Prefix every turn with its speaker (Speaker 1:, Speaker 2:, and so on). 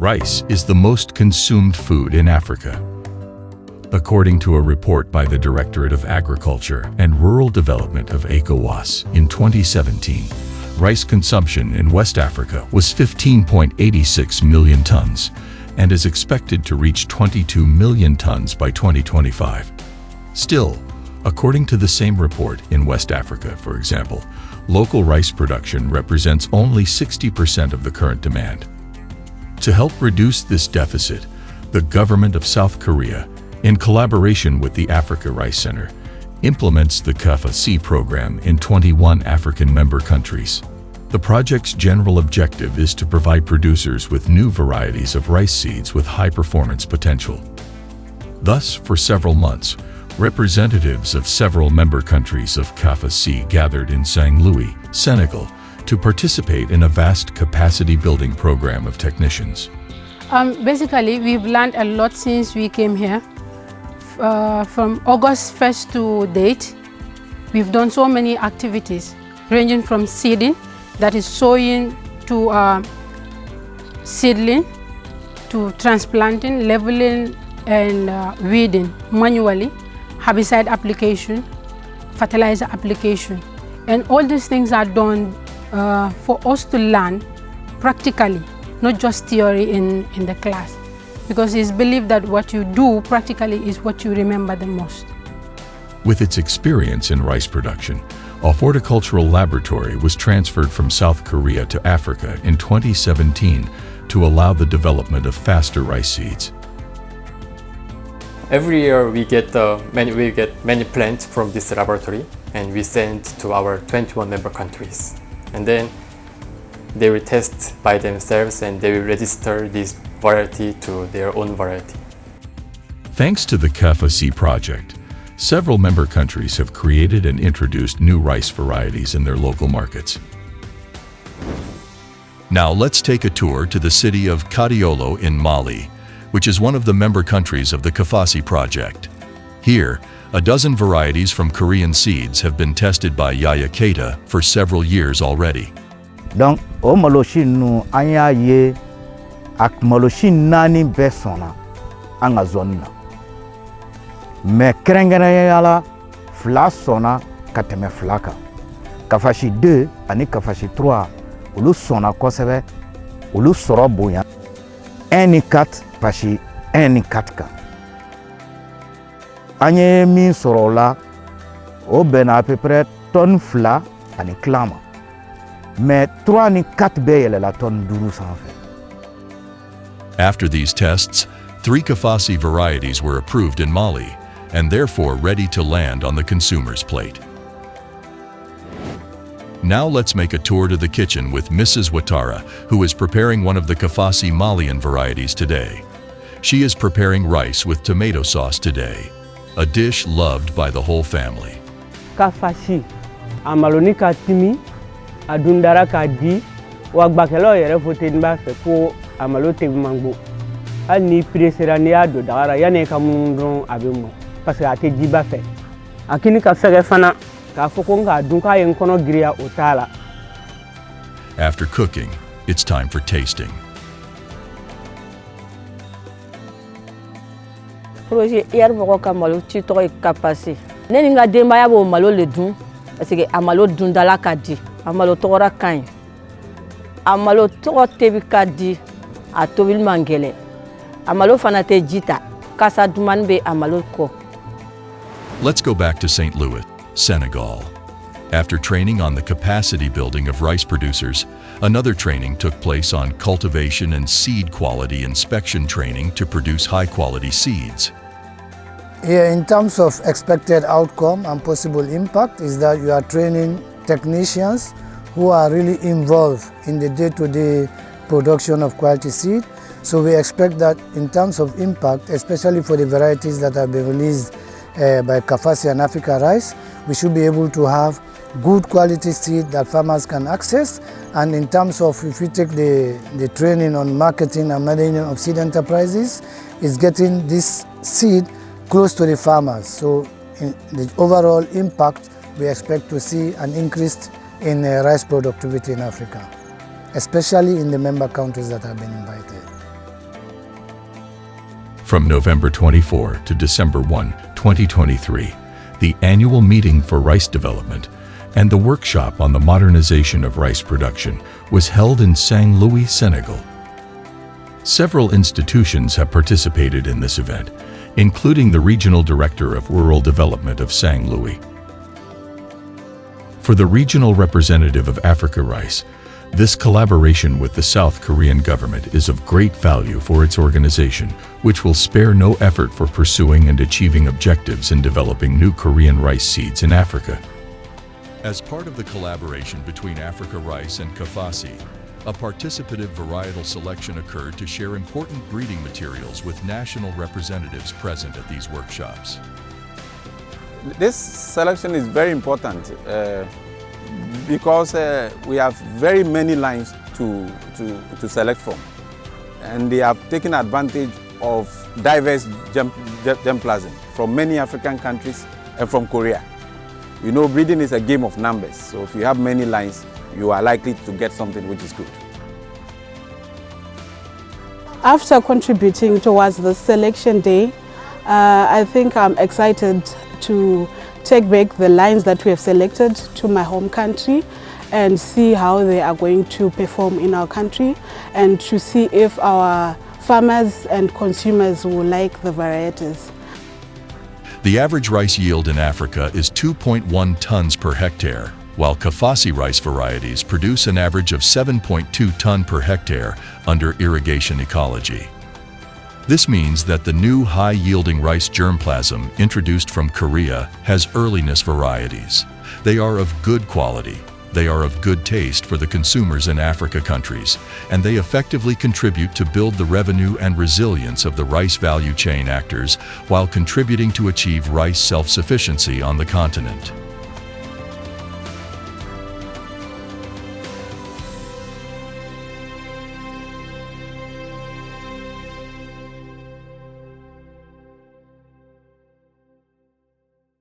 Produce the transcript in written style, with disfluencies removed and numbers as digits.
Speaker 1: rice is the most consumed food in Africa. According to a report by the Directorate of Agriculture and Rural Development of AfricaRice in 2017, rice consumption in West Africa was 15.86 million tons and is expected to reach 22 million tons by 2025. Still, according to the same report, in West Africa, for example, local rice production represents only 60% of the current demand. To help reduce this deficit, the government of South Korea, in collaboration with the AfricaRice Center, implements the KAFACI program in 21 African member countries. The project's general objective is to provide producers with new varieties of rice seeds with high performance potential. Thus, for several months, representatives of several member countries of KAFACI gathered in St. Louis, Senegal, to participate in a vast capacity-building program of technicians.
Speaker 2: Basically, we've learned a lot since we came here. From August 1st to date, we've done so many activities, ranging from seeding, that is sowing, to seedling, to transplanting, leveling, and weeding manually, herbicide application, fertilizer application. And all these things are done for us to learn practically, not just theory in the class. Because it's believed that what you do practically is what you remember the most.
Speaker 1: With its experience in rice production, a horticultural laboratory was transferred from South Korea to Africa in 2017 to allow the development of faster rice seeds.
Speaker 3: Every year we get many plants from this laboratory, and we send to our 21 member countries. And then they will test by themselves and they will register this variety to their own variety.
Speaker 1: Thanks to the KAFACI project, several member countries have created and introduced new rice varieties in their local markets. Now let's take a tour to the city of Kadiolo in Mali, which is one of the member countries of the KAFACI project. Here, a dozen varieties from Korean seeds have been tested by Yaya Keita for several years already.
Speaker 4: Donc, au malochin nous anya ye ak malochin nani besona anga zone na. Me krengana yala fla sona kateme flaka. KAFACI 2 ani KAFACI 3 ulu sona kosebe ulu soro boya. 1 ni 4 pashi 1 ni 4 ka. Anye min soro la o ben à peu près tonne fla ani klama. Mais 3 ni 4 beyele la tonne 12 en fait.
Speaker 1: After these tests, 3 KAFACI varieties were approved in Mali and therefore ready to land on the consumer's plate. Now let's make a tour to the kitchen with Mrs. Ouattara, who is preparing one of the KAFACI Malian varieties today. She is preparing rice with tomato sauce today, a dish loved by the whole family.
Speaker 5: KAFACI, amaloni katimi, adundara kadi, wagbakelo yere fote nba fe ko amalo te mango. Ani presera ni ado dara yane kamundron abemo parce que ate jiba fe. Akini ka fere fana ka foko nga dunka yen kono gria otala.
Speaker 1: After cooking, it's time for tasting.
Speaker 6: Projet hier moko ka malo ci to KAFACI. Neni nga demba ya bo malo le dun parce que amalo dundala kadi, amalo tora kan. Amalo to tebi kadi a tobil mangele. Amalo fanate jita kasa dumanbe amalo ko.
Speaker 1: Let's go back to St. Louis, Senegal. After training on the capacity building of rice producers, another training took place on cultivation and seed quality inspection training to produce high-quality seeds.
Speaker 7: Here, in terms of expected outcome and possible impact, is that you are training technicians who are really involved in the day-to-day production of quality seed. So we expect that in terms of impact, especially for the varieties that have been released by KAFACI and AfricaRice, we should be able to have good quality seed that farmers can access. And in terms of, if you take the training on marketing and management of seed enterprises, is getting this seed close to the farmers. So in the overall impact, we expect to see an increase in rice productivity in Africa, especially in the member countries that have been invited.
Speaker 1: From November 24 to December 1, 2023, the annual meeting for rice development and the workshop on the modernization of rice production was held in Saint Louis, Senegal. Several institutions have participated in this event, including the Regional Director of Rural Development of Saint Louis. For the regional representative of AfricaRice, this collaboration with the South Korean government is of great value for its organization, which will spare no effort for pursuing and achieving objectives in developing new Korean rice seeds in Africa. As part of the collaboration between AfricaRice and KAFACI, a participative varietal selection occurred to share important breeding materials with national representatives present at these workshops.
Speaker 8: This selection is very important because we have very many lines to select from, and they have taken advantage of diverse germplasm from many African countries and from Korea. You know, breeding is a game of numbers, so if you have many lines, you are likely to get something which is good.
Speaker 9: After contributing towards the selection day, I think I'm excited to take back the lines that we have selected to my home country and see how they are going to perform in our country, and to see if our farmers and consumers will like the varieties.
Speaker 1: The average rice yield in Africa is 2.1 tons per hectare, while KAFACI rice varieties produce an average of 7.2 ton per hectare under irrigation ecology. This means that the new high-yielding rice germplasm introduced from Korea has earliness varieties. They are of good quality, they are of good taste for the consumers in Africa countries, and they effectively contribute to build the revenue and resilience of the rice value chain actors while contributing to achieve rice self-sufficiency on the continent.